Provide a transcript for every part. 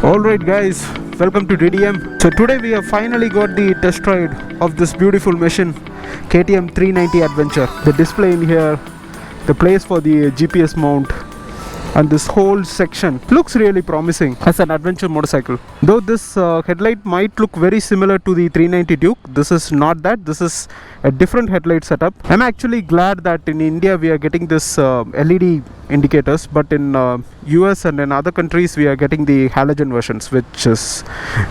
Alright guys, welcome to Didium. So today we have finally got the test ride of this beautiful machine, KTM 390 Adventure. The display in here, the place for the GPS mount, and this whole section looks really promising as an adventure motorcycle. Though this headlight might look very similar to the 390 Duke, this is not that. This is a different headlight setup. I'm actually glad that in India we are getting this LED indicators, but in US and in other countries we are getting the halogen versions, which is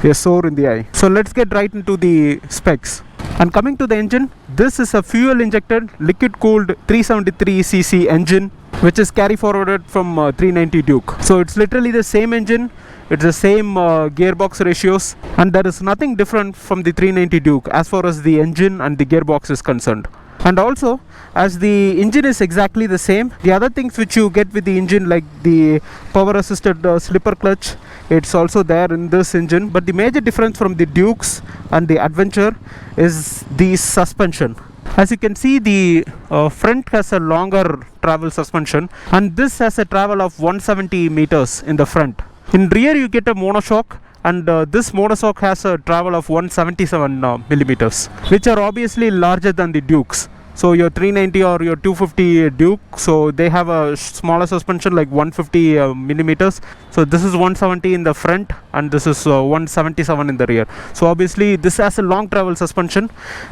a sore in the eye. So let's get right into the specs. And coming to the engine, this is a fuel injected liquid cooled 373cc engine, which is carry forwarded from 390 Duke. So it's literally the same engine, it's the same gearbox ratios, and there is nothing different from the 390 Duke as far as the engine and the gearbox is concerned. And also, as the engine is exactly the same, the other things which you get with the engine, like the power assisted slipper clutch, it's also there in this engine. But the major difference from the Dukes and the Adventure is the suspension. As you can see, the front has a longer travel suspension, and this has a travel of 170 meters in the front. In rear you get a monoshock, and this monoshock has a travel of 177 millimeters, which are obviously larger than the Dukes. So your 390 or your 250 Duke, so they have a smaller suspension like 150 millimeters. So this is 170 in the front and this is 177 in the rear. So obviously this has a long travel suspension,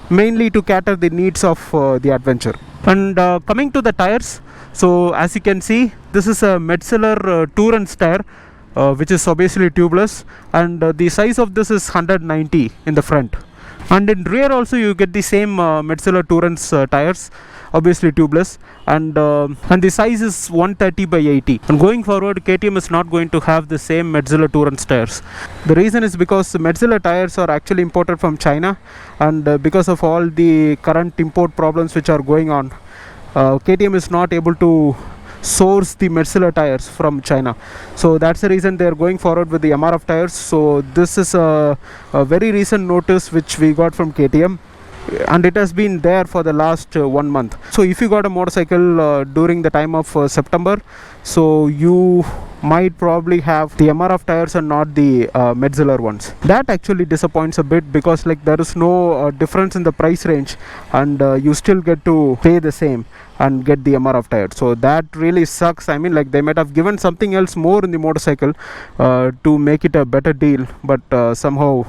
mainly to cater the needs of the Adventure. And coming to the tires, so as you can see, this is a Metzeler Tourance tire, which is obviously tubeless, and the size of this is 190 in the front. And in rear also you get the same Metzeler Tourance tires, obviously tubeless, and the size is 130 by 80. And going forward, KTM is not going to have the same Metzeler Tourance tires. The reason is because Metzeler tires are actually imported from China, and because of all the current import problems which are going on, KTM is not able to source the Metzeler tires from China. So that's the reason they are going forward with the MRF tires. So this is a very recent notice which we got from KTM, and it has been there for the last 1 month. So if you got a motorcycle during the time of September, so you might probably have the MRF tires and not the Metzeler ones. That actually disappoints a bit, because like there is no difference in the price range, and you still get to pay the same and get the MRF tires. So that really sucks. I mean, like they might have given something else more in the motorcycle to make it a better deal, but somehow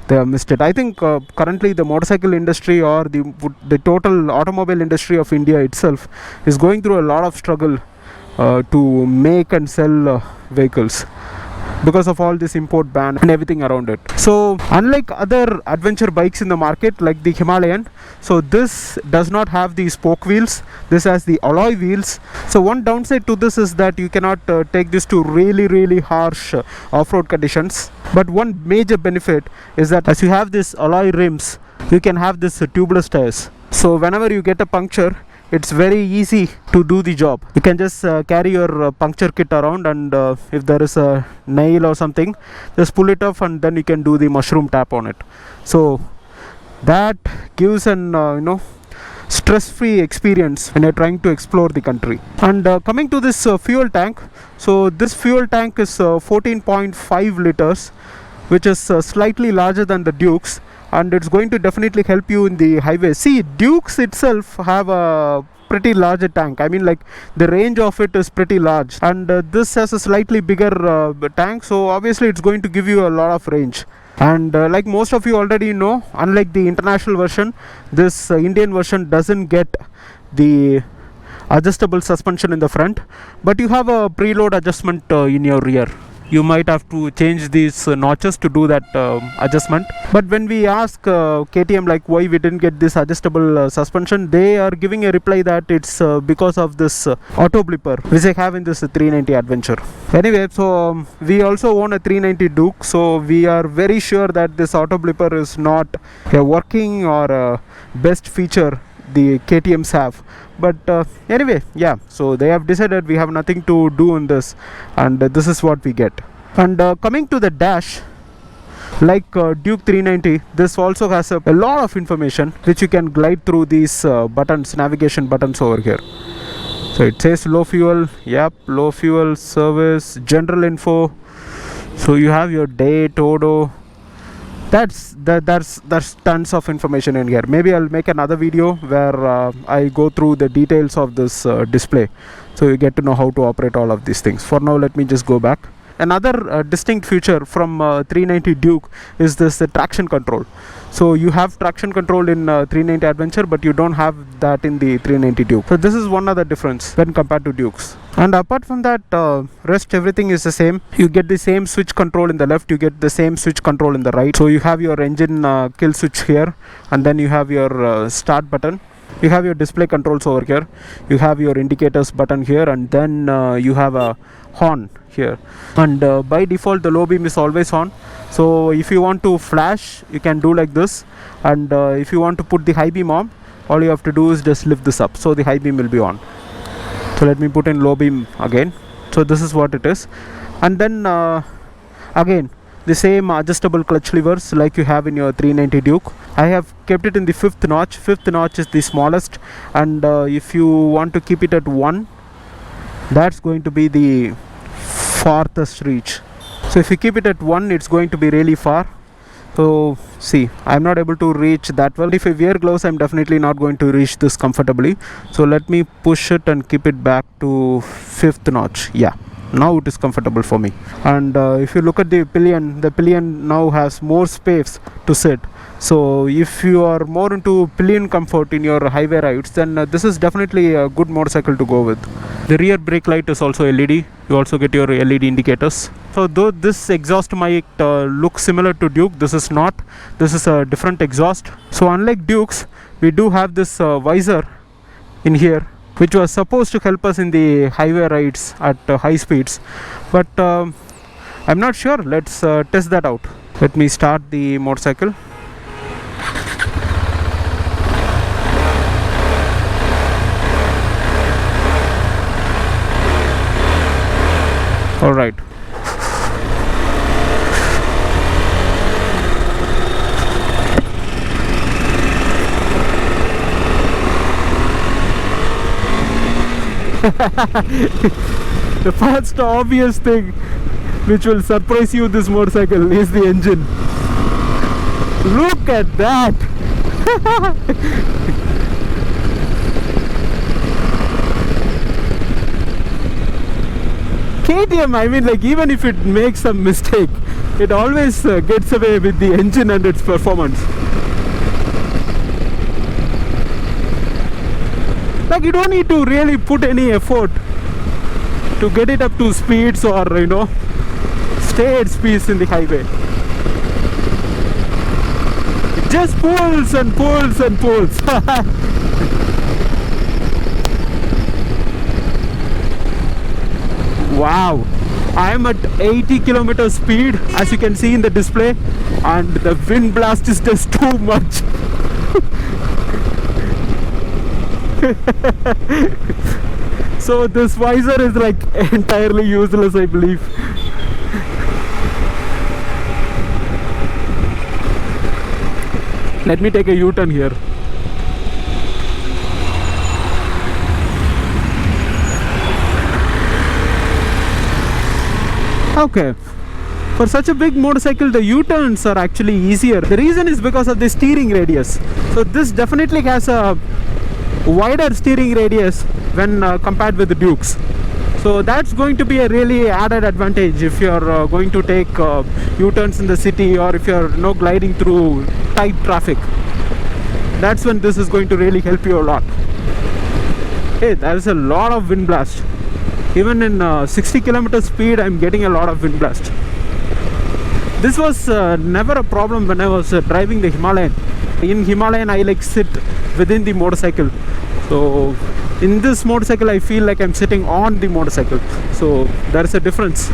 they have missed it. I think currently the motorcycle industry, or the total automobile industry of India itself, is going through a lot of struggle to make and sell vehicles because of all this import ban and everything around it. So unlike other adventure bikes in the market like the Himalayan, so this does not have the spoke wheels, this has the alloy wheels. So one downside to this is that you cannot take this to really harsh off-road conditions. But one major benefit is that as you have this alloy rims, you can have this tubeless tires. So whenever you get a puncture, it's very easy to do the job. You can just carry your puncture kit around, and if there is a nail or something, just pull it off and then you can do the mushroom tap on it. So that gives an stress-free experience when you're trying to explore the country. And coming to this fuel tank, so this fuel tank is 14.5 liters, which is slightly larger than the Dukes, and it's going to definitely help you in the highway. See, Dukes itself have a pretty larger tank. I mean, like the range of it is pretty large, and this has a slightly bigger tank, so obviously it's going to give you a lot of range. And like most of you already know, unlike the international version, this Indian version doesn't get the adjustable suspension in the front, but you have a preload adjustment in your rear. You might have to change these notches to do that adjustment. But when we ask KTM like why we didn't get this adjustable suspension, they are giving a reply that it's because of this auto blipper which I have in this 390 Adventure. Anyway, so we also own a 390 Duke, so we are very sure that this auto blipper is not a working or a best feature the KTMs have. But anyway, yeah, so they have decided we have nothing to do in this, and this is what we get. And coming to the dash, like Duke 390, this also has a lot of information which you can glide through these buttons, navigation buttons over here. So it says low fuel, yep, low fuel, service, general info. So you have your date, odo. That's tons of information in here. Maybe I'll make another video where I go through the details of this display, so you get to know how to operate all of these things. For now, let me just go back. Another distinct feature from 390 Duke is this traction control. So you have traction control in 390 Adventure, but you don't have that in the 390 Duke. So this is one other difference when compared to Dukes. And apart from that, rest everything is the same. You get the same switch control in the left, you get the same switch control in the right. So you have your engine kill switch here, and then you have your start button. You have your display controls over here, you have your indicators button here, and then you have a horn here. And by default the low beam is always on. So if you want to flash, you can do like this, and if you want to put the high beam on, all you have to do is just lift this up, so the high beam will be on. So let me put in low beam again. So this is what it is. And then again the same adjustable clutch levers like you have in your 390 Duke. I have kept it in the 5th notch. 5th notch is the smallest, and if you want to keep it at 1, that's going to be the farthest reach. So if you keep it at 1, it's going to be really far. So see, I'm not able to reach that well. If I wear gloves, I'm definitely not going to reach this comfortably. So let me push it and keep it back to 5th notch. Yeah, now it is comfortable for me. And if you look at the pillion now has more space to sit. So if you are more into pillion comfort in your highway rides, then this is definitely a good motorcycle to go with. The rear brake light is also LED. You also get your LED indicators. So though this exhaust might look similar to Duke, this is not. This is a different exhaust. So unlike Dukes, we do have this visor in here, which was supposed to help us in the highway rides at high speeds, but I'm not sure. Let's test that out. Let me start the motorcycle. All right. The first obvious thing which will surprise you this motorcycle is the engine. Look at that. KTM, I mean, like, even if it makes some mistake, it always gets away with the engine and its performance. Like, you don't need to really put any effort to get it up to speeds or, you know, stay at speeds in the highway. It just pulls and pulls and pulls. Wow, I am at 80 km speed, as you can see in the display, and the wind blast is just too much. So this visor is like entirely useless, I believe. Let me take a U-turn here. Okay, for such a big motorcycle, the U-turns are actually easier. The reason is because of the steering radius. So this definitely has a wider steering radius when compared with the Dukes. So that's going to be a really added advantage if you're going to take U-turns in the city, or if you're gliding through tight traffic. That's when this is going to really help you a lot. Hey, there is a lot of wind blast. Even in 60 km speed, I'm getting a lot of wind blast. This was never a problem when I was driving the Himalayan. In Himalayan, I like sit within the motorcycle. So in this motorcycle, I feel like I'm sitting on the motorcycle. So there is a difference.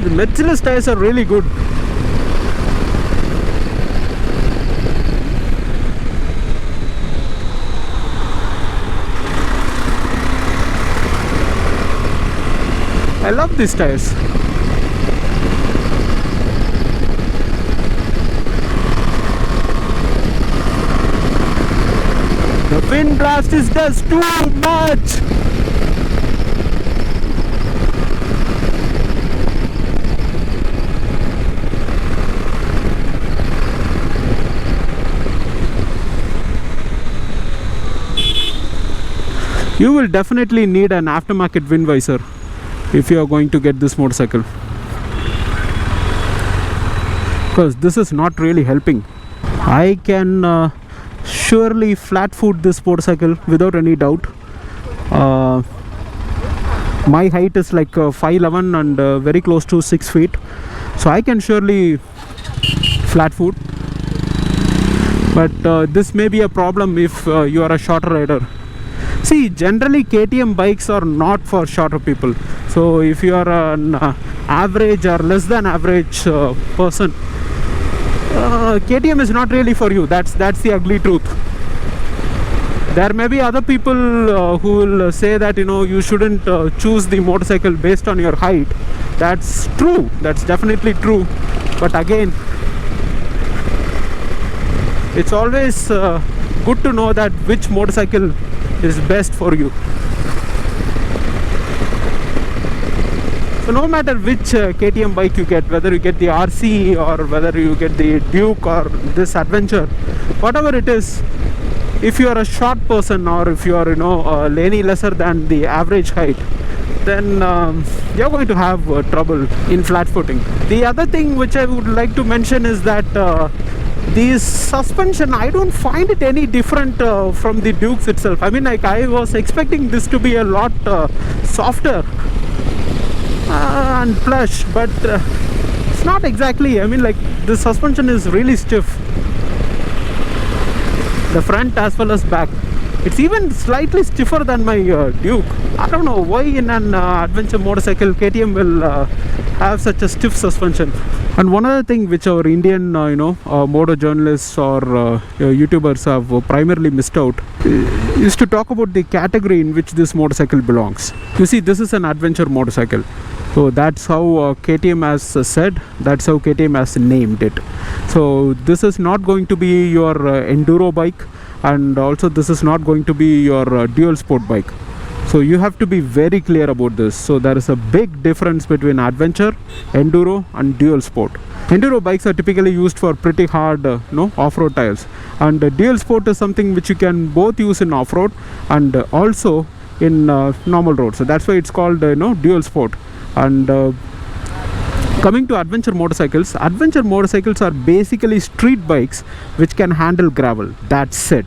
The Merciless tires are really good. I love these tires. The wind blast is just too much. You will definitely need an aftermarket wind visor if you are going to get this motorcycle, because this is not really helping. I can surely flat foot this motorcycle without any doubt. My height is like 5'11" and very close to 6 feet, so I can surely flat foot. But this may be a problem if you are a shorter rider. See, generally KTM bikes are not for shorter people. So if you are an average or less than average person, KTM is not really for you. That's the ugly truth. There may be other people who will say that you shouldn't choose the motorcycle based on your height. That's true. That's definitely true. But again, it's always good to know that which motorcycle is best for you. So no matter which KTM bike you get, whether you get the RC or whether you get the Duke or this Adventure, whatever it is, if you are a short person or if you are any lesser than the average height, then you're going to have trouble in flat footing. The other thing which I would like to mention is that this suspension, I don't find it any different from the Dukes itself. I mean, like, I was expecting this to be a lot softer and plush, but it's not exactly. I mean, like, the suspension is really stiff, the front as well as back. It's even slightly stiffer than my Duke. I don't know why in an adventure motorcycle KTM will have such a stiff suspension. And one other thing which our Indian motor journalists or YouTubers have primarily missed out is to talk about the category in which this motorcycle belongs. You see, this is an adventure motorcycle, so that's how KTM has said, that's how KTM has named it. So this is not going to be your enduro bike, and also this is not going to be your dual sport bike. So you have to be very clear about this. So there is a big difference between adventure, enduro and dual sport. Enduro bikes are typically used for pretty hard off-road tires, and dual sport is something which you can both use in off-road and also in normal road. So that's why it's called dual sport. And coming to adventure motorcycles are basically street bikes which can handle gravel. That's it.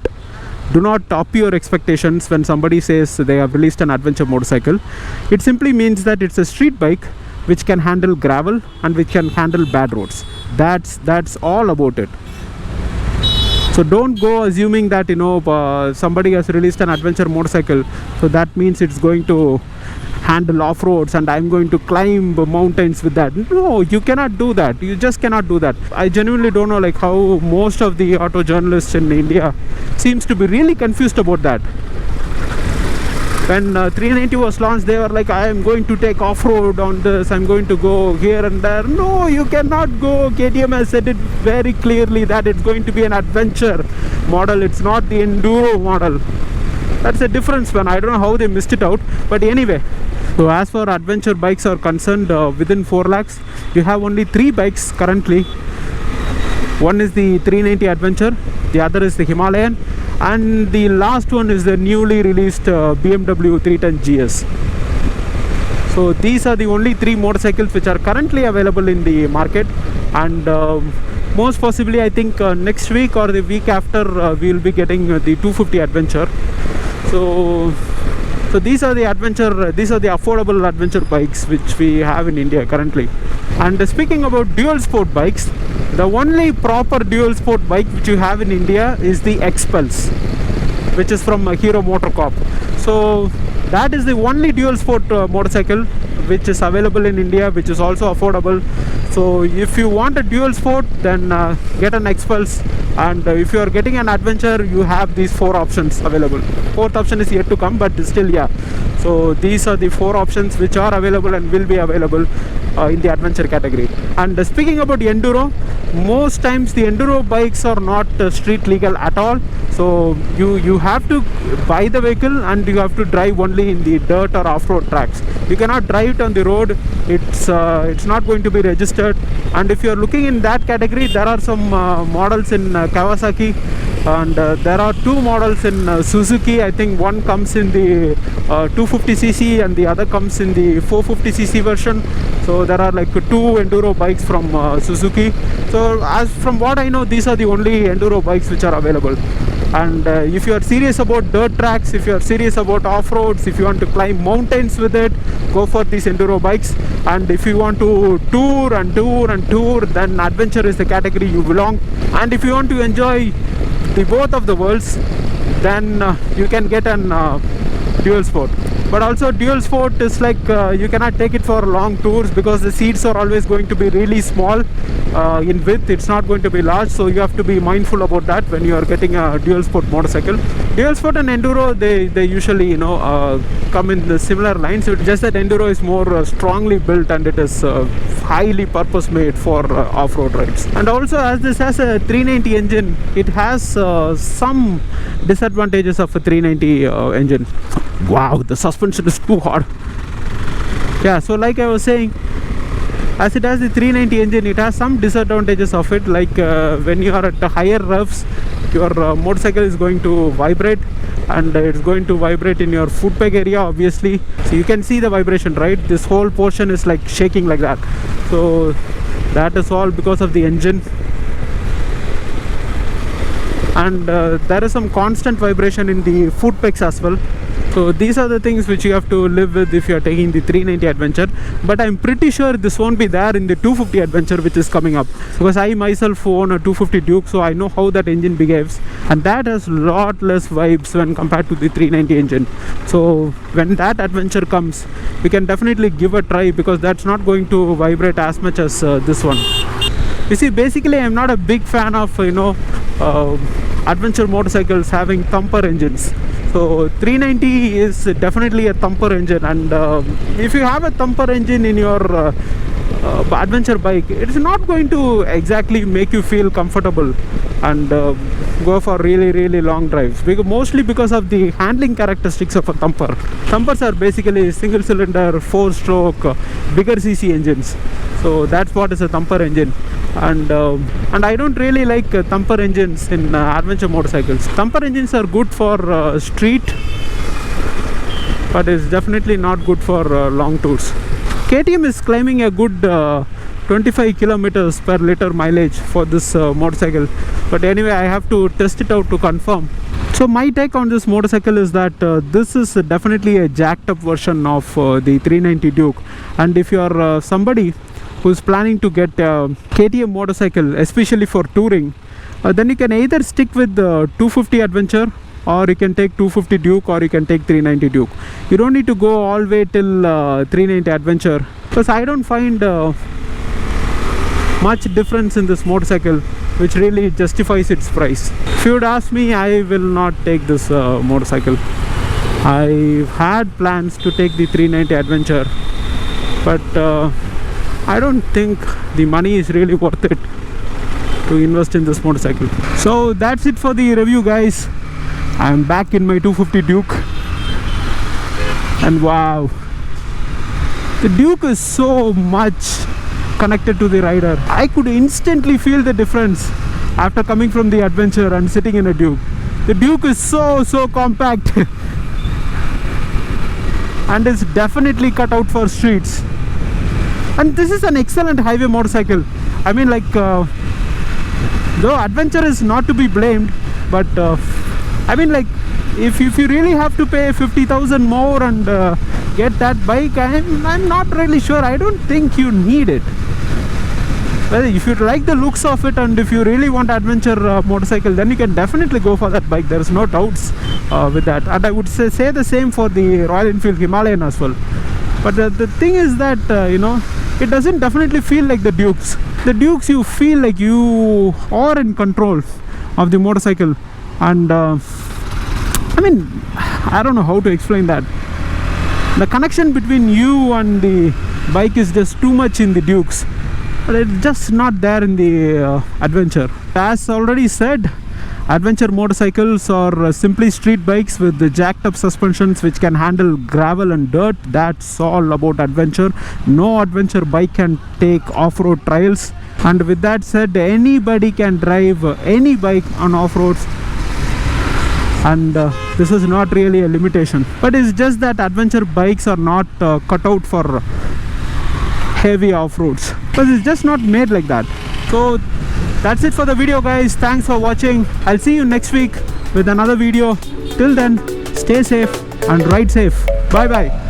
Do not top your expectations when somebody says they have released an adventure motorcycle. It simply means that it's a street bike which can handle gravel and which can handle bad roads. That's all about it. So don't go assuming that somebody has released an adventure motorcycle, so that means it's going to handle off-roads and I'm going to climb mountains with that. No, you cannot do that. You just cannot do that. I genuinely don't know how most of the auto journalists in India seems to be really confused about that. When 390 was launched, they were like, I am going to take off-road on this, I'm going to go here and there. No, you cannot go. KTM has said it very clearly that it's going to be an adventure model. It's not the enduro model. That's a difference, man. I don't know how they missed it out. But anyway, so as for adventure bikes are concerned, within 4 lakhs, you have only 3 bikes currently. One is the 390 Adventure, the other is the Himalayan, and the last one is the newly released BMW 310 GS. So these are the only 3 motorcycles which are currently available in the market, and most possibly I think next week or the week after we will be getting the 250 Adventure. So these are the affordable adventure bikes which we have in India currently. And speaking about dual sport bikes, the only proper dual sport bike which you have in India is the xpulse, which is from heromotorcorp. So that is the only dual sport motorcycle which is available in India, which is also affordable. So if you want a dual sport, then get an xpulse And if you are getting an adventure, you have these 4 options available. Fourth option is yet to come, but still, yeah. So these are the 4 options which are available and will be available in the adventure category. And speaking about enduro, most times the enduro bikes are not street legal at all. So you have to buy the vehicle and you have to drive only in the dirt or off-road tracks. You cannot drive it on the road. It's not going to be registered. And if you are looking in that category, there are some models in Kawasaki, and there are 2 models in Suzuki. I think one comes in the 250cc and the other comes in the 450cc version. So there are like 2 enduro bikes from Suzuki. So as from what I know, these are the only enduro bikes which are available. And if you are serious about dirt tracks, if you are serious about off-roads, if you want to climb mountains with it, go for these enduro bikes. And if you want to tour and tour and tour, then adventure is the category you belong. And if you want to enjoy the both of the worlds, then you can get an dual sport. But also dual sport is like you cannot take it for long tours because the seats are always going to be really small in width. It's not going to be large, so you have to be mindful about that when you are getting a dual sport motorcycle. Dual sport and enduro, they usually come in the similar lines. It's just that enduro is more strongly built and it is highly purpose made for off-road rides. And also, as this has a 390 engine, it has some disadvantages of a 390 engine. Wow, the suspension is too hard. Yeah, so like I was saying, as it has the 390 engine, it has some disadvantages of it, like when you are at the higher revs, your motorcycle is going to vibrate, and it's going to vibrate in your foot peg area, obviously. So you can see the vibration, right? This whole portion is like shaking like that. So that is all because of the engine. And there is some constant vibration in the foot pegs as well. So these are the things which you have to live with if you are taking the 390 adventure. But I'm pretty sure this won't be there in the 250 adventure which is coming up, because I myself own a 250 Duke, so I know how that engine behaves, and that has lot less vibes when compared to the 390 engine. So when that adventure comes, we can definitely give a try, because that's not going to vibrate as much as this one. You see, basically I'm not a big fan of adventure motorcycles having thumper engines. So 390 is definitely a thumper engine, and if you have a thumper engine in your adventure bike, it's not going to exactly make you feel comfortable and go for really long drives, mostly because of the handling characteristics of a thumper. Thumpers are basically single cylinder 4-stroke bigger cc engines, so that's what is a thumper engine. And I don't really like thumper engines in adventure motorcycles. Thumper engines are good for street, but it's definitely not good for long tours. KTM is claiming a good 25 kilometers per liter mileage for this motorcycle, but anyway, I have to test it out to confirm. So my take on this motorcycle is that this is definitely a jacked up version of the 390 Duke. And if you are somebody who's planning to get a KTM motorcycle, especially for touring, then you can either stick with the 250 adventure, or you can take 250 Duke, or you can take 390 Duke. You don't need to go all the way till 390 adventure, because I don't find much difference in this motorcycle which really justifies its price. If you would ask me, I will not take this motorcycle. I've had plans to take the 390 adventure, but I don't think the money is really worth it to invest in this motorcycle. So that's it for the review, guys. I'm back in my 250 Duke, and wow, the Duke is so much connected to the rider. I could instantly feel the difference after coming from the adventure and sitting in a Duke. The Duke is so compact and is definitely cut out for streets. And this is an excellent highway motorcycle. I mean, like, though adventure is not to be blamed, but I mean, like, if you really have to pay 50,000 more and get that bike, I'm not really sure. I don't think you need it. Well, if you like the looks of it and if you really want adventure motorcycle, then you can definitely go for that bike. There is no doubts with that. And I would say the same for the Royalenfield Himalayan as well. But the thing is that it doesn't definitely feel like the Dukes. The Dukes, you feel like you are in control of the motorcycle. And I mean, I don't know how to explain that. The connection between you and the bike is just too much in the Dukes, but it's just not there in the Adventure. As already said, Adventure motorcycles are simply street bikes with the jacked up suspensions which can handle gravel and dirt. That's all about Adventure. No Adventure bike can take off-road trials, and with that said, anybody can drive any bike on off-roads, and this is not really a limitation. But it's just that Adventure bikes are not cut out for heavy off-roads, because it's just not made like that. So that's it for the video, guys. Thanks for watching. I'll see you next week with another video. Till then, stay safe and ride safe. Bye bye.